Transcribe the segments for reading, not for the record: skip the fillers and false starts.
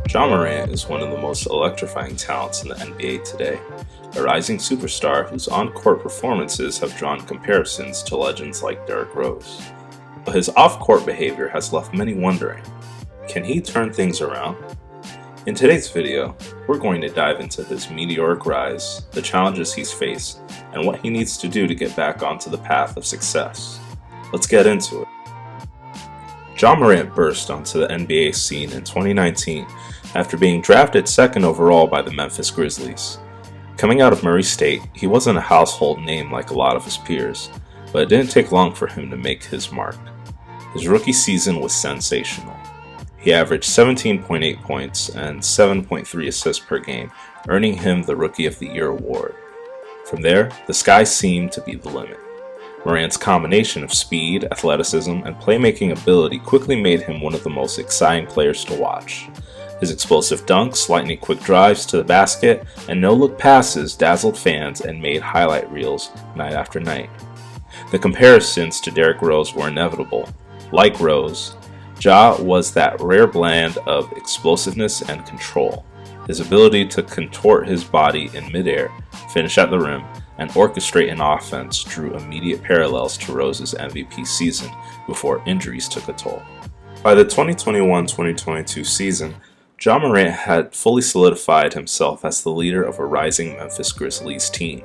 Ja Morant is one of the most electrifying talents in the NBA today, a rising superstar whose on-court performances have drawn comparisons to legends like Derrick Rose. But his off-court behavior has left many wondering, can he turn things around? In today's video, we're going to dive into his meteoric rise, the challenges he's faced, and what he needs to do to get back onto the path of success. Let's get into it. Ja Morant burst onto the NBA scene in 2019 after being drafted second overall by the Memphis Grizzlies. Coming out of Murray State, he wasn't a household name like a lot of his peers, but it didn't take long for him to make his mark. His rookie season was sensational. He averaged 17.8 points and 7.3 assists per game, earning him the Rookie of the Year award. From there, the sky seemed to be the limit. Morant's combination of speed, athleticism, and playmaking ability quickly made him one of the most exciting players to watch. His explosive dunks, lightning-quick drives to the basket, and no-look passes dazzled fans and made highlight reels night after night. The comparisons to Derrick Rose were inevitable. Like Rose, Ja was that rare blend of explosiveness and control. His ability to contort his body in midair, finish at the rim, and orchestrate an offense drew immediate parallels to Rose's MVP season before injuries took a toll. By the 2021-2022 season, Ja Morant had fully solidified himself as the leader of a rising Memphis Grizzlies team.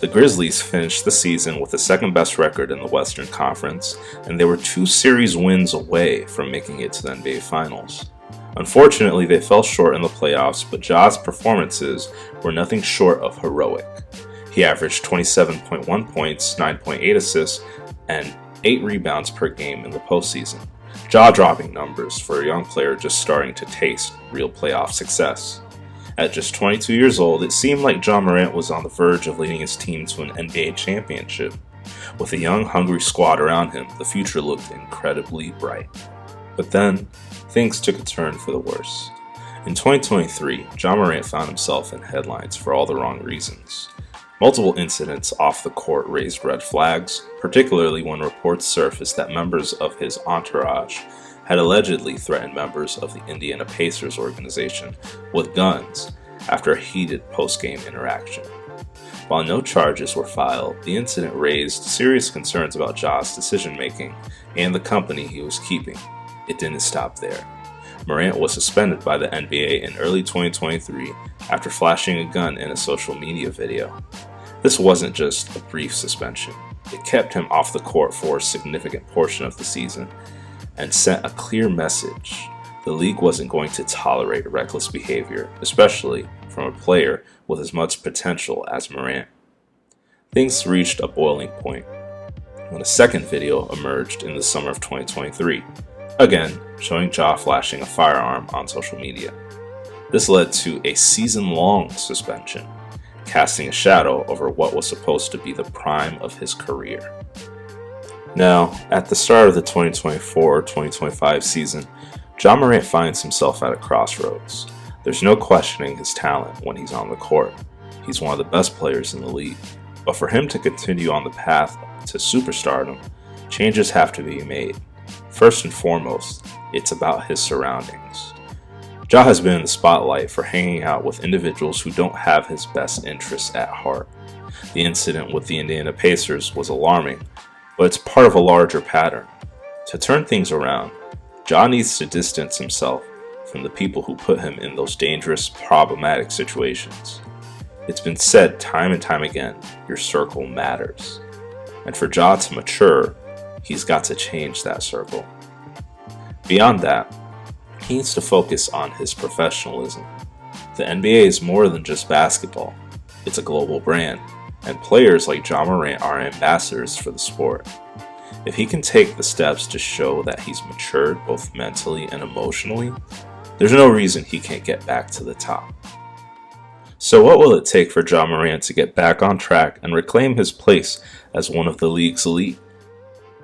The Grizzlies finished the season with the second best record in the Western Conference, and they were 2 series wins away from making it to the NBA Finals. Unfortunately, they fell short in the playoffs, but Ja's performances were nothing short of heroic. He averaged 27.1 points, 9.8 assists, and 8 rebounds per game in the postseason. Jaw-dropping numbers for a young player just starting to taste real playoff success. At just 22 years old, it seemed like Ja Morant was on the verge of leading his team to an NBA championship. With a young, hungry squad around him, the future looked incredibly bright. But then, things took a turn for the worse. In 2023, Ja Morant found himself in headlines for all the wrong reasons. Multiple incidents off the court raised red flags, particularly when reports surfaced that members of his entourage had allegedly threatened members of the Indiana Pacers organization with guns after a heated post-game interaction. While no charges were filed, the incident raised serious concerns about Ja's decision-making and the company he was keeping. It didn't stop there. Morant was suspended by the NBA in early 2023 after flashing a gun in a social media video. This wasn't just a brief suspension. It kept him off the court for a significant portion of the season and sent a clear message. The league wasn't going to tolerate reckless behavior, especially from a player with as much potential as Morant. Things reached a boiling point when a second video emerged in the summer of 2023, again showing Ja flashing a firearm on social media. This led to a season-long suspension, casting a shadow over what was supposed to be the prime of his career. Now, at the start of the 2024-2025 season, Ja Morant finds himself at a crossroads. There's no questioning his talent when he's on the court. He's one of the best players in the league. But for him to continue on the path to superstardom, changes have to be made. First and foremost, it's about his surroundings. Ja has been in the spotlight for hanging out with individuals who don't have his best interests at heart. The incident with the Indiana Pacers was alarming, but it's part of a larger pattern. To turn things around, Ja needs to distance himself from the people who put him in those dangerous, problematic situations. It's been said time and time again, your circle matters. And for Ja to mature, he's got to change that circle. Beyond that, he needs to focus on his professionalism. The NBA is more than just basketball. It's a global brand, and players like Ja Morant are ambassadors for the sport. If he can take the steps to show that he's matured both mentally and emotionally, there's no reason he can't get back to the top. So what will it take for Ja Morant to get back on track and reclaim his place as one of the league's elite?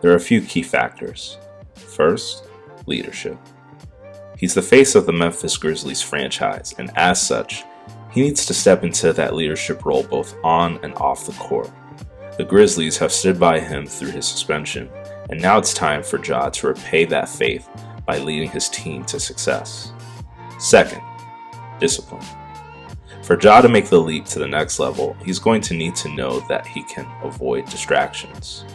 There are a few key factors. First, leadership. He's the face of the Memphis Grizzlies franchise, and as such, he needs to step into that leadership role both on and off the court. The Grizzlies have stood by him through his suspension, and now it's time for Ja to repay that faith by leading his team to success. Second, discipline. For Ja to make the leap to the next level, he's going to need to know that he can avoid distractions.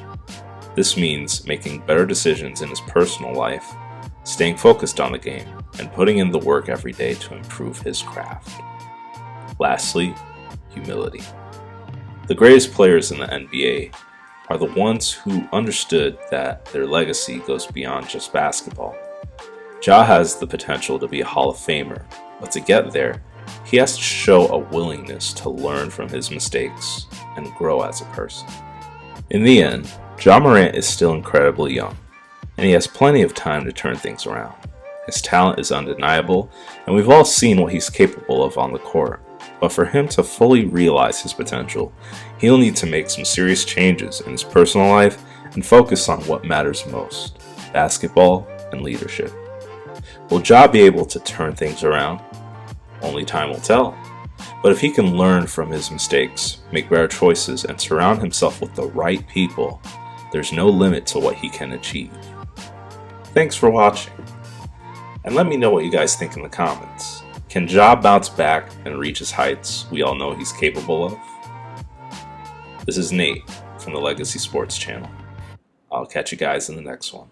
This means making better decisions in his personal life, staying focused on the game, and putting in the work every day to improve his craft. Lastly, humility. The greatest players in the NBA are the ones who understood that their legacy goes beyond just basketball. Ja has the potential to be a Hall of Famer, but to get there, he has to show a willingness to learn from his mistakes and grow as a person. In the end, Ja Morant is still incredibly young, and he has plenty of time to turn things around. His talent is undeniable, and we've all seen what he's capable of on the court. But for him to fully realize his potential, he'll need to make some serious changes in his personal life and focus on what matters most: basketball and leadership. Will Ja be able to turn things around? Only time will tell. But if he can learn from his mistakes, make better choices, and surround himself with the right people, there's no limit to what he can achieve. Thanks for watching, and let me know what you guys think in the comments. Can Ja bounce back and reach his heights we all know he's capable of? This is Nate from the Legacy Sports Channel. I'll catch you guys in the next one.